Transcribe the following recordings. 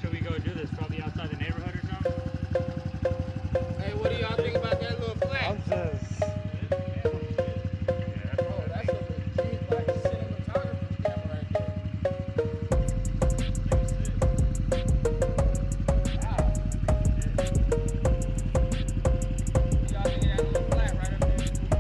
should we go do this? Probably outside the neighborhood or something? Hey, what do y'all think about that little flag? I'm just... Oh, that's a legit, like, cinematography camera right there. Wow. Y'all think of that little flag right up there?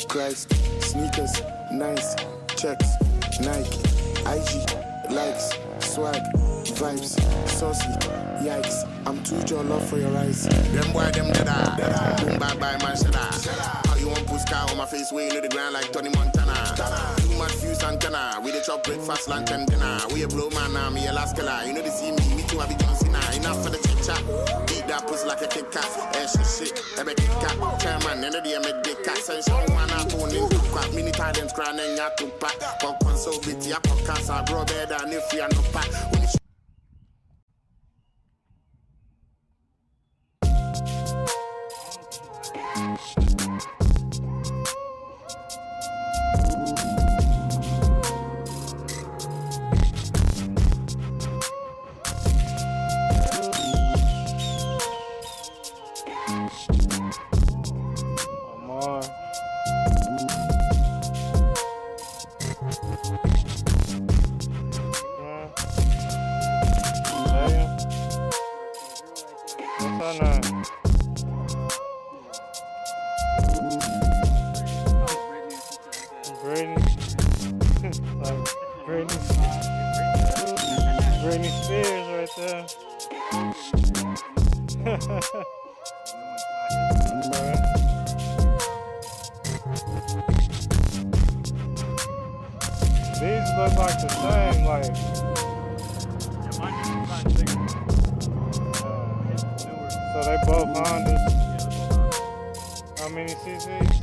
Christ, sneakers, nice, checks, Nike, IG, likes, swag, vibes, saucy, yikes. I'm too jollof for your eyes. Them boy, them dada, boom bye bye man, shada. How you want push car on my face, way to the ground like Tony Montana. Too much fuse antenna, we the chop breakfast, lunch and dinner. We a blow man now, me a last killer. You know they see me too, I be John Cena. Enough for the chit chat. like a Kit Kat. Ash shit, I make it cat. Chairman, and the make dick cat. Sense on one out on in the quack. Mini talents crying out to pack. But console with your podcast, I grow better than if we are no pack. Britney Spears right there. These look like the same, like. So they both Hondas. How many cc's?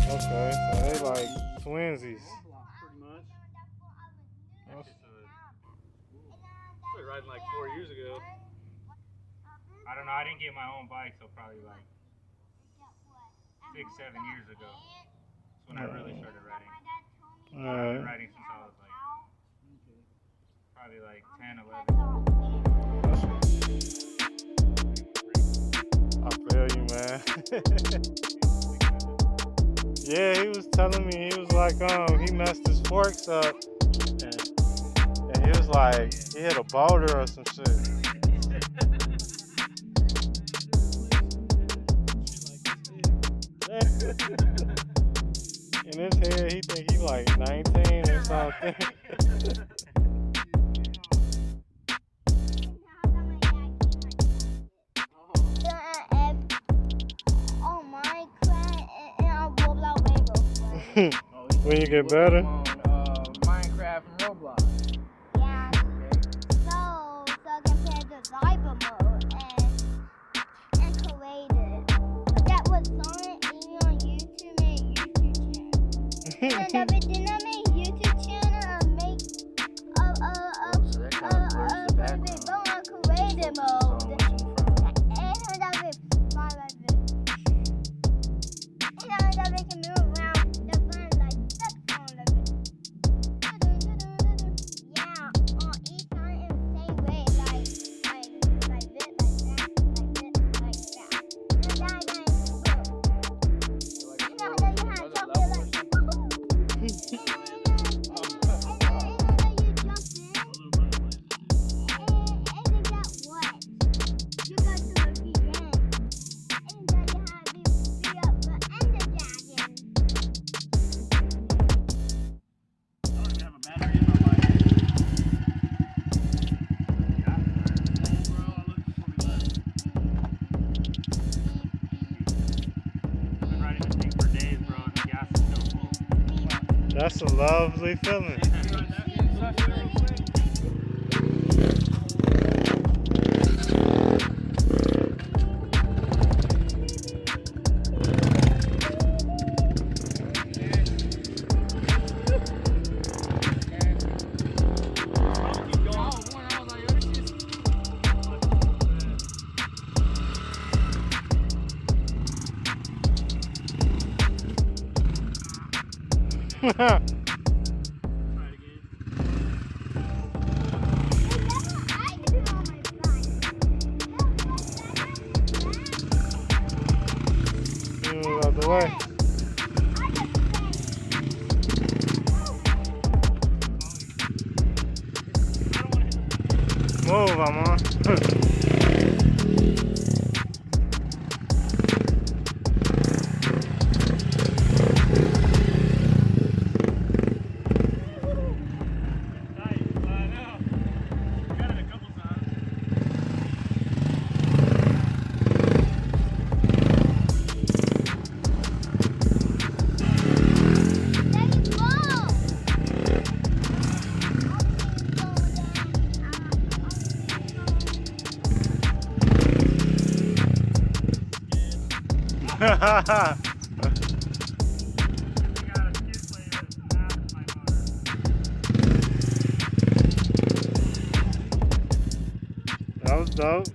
Okay, so they like twinsies. Pretty much. Started riding like 4 years ago. I don't know, I didn't get my own bike till probably like 6-7 years ago. That's when I really started riding. I've been riding since I was like probably like 10, 11. I feel you, man. Yeah, he was telling me, he was like, he messed his forks up, and he was like, he hit a boulder or some shit. In his head, he think he like 19 or something. When you get better? Minecraft and Roblox. Yeah. So compared to Viber mode and created. That was on on YouTube and YouTube channel. And then I made YouTube channel and make creative mode. And that was my life. And that we can move around. That's a lovely feeling. Move out the way. Move, I'm on. That was dope.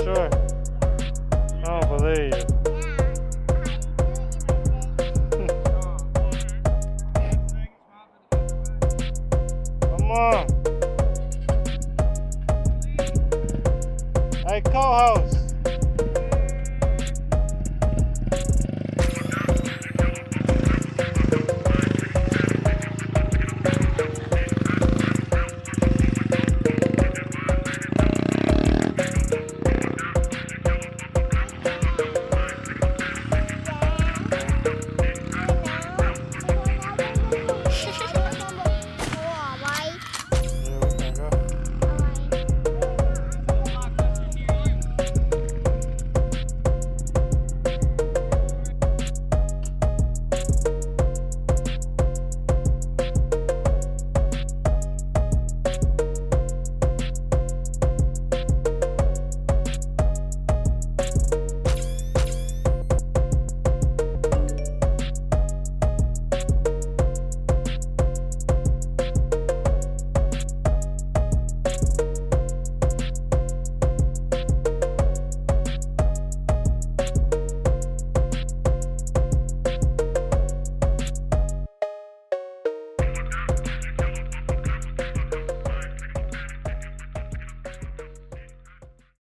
Sure. I don't believe you.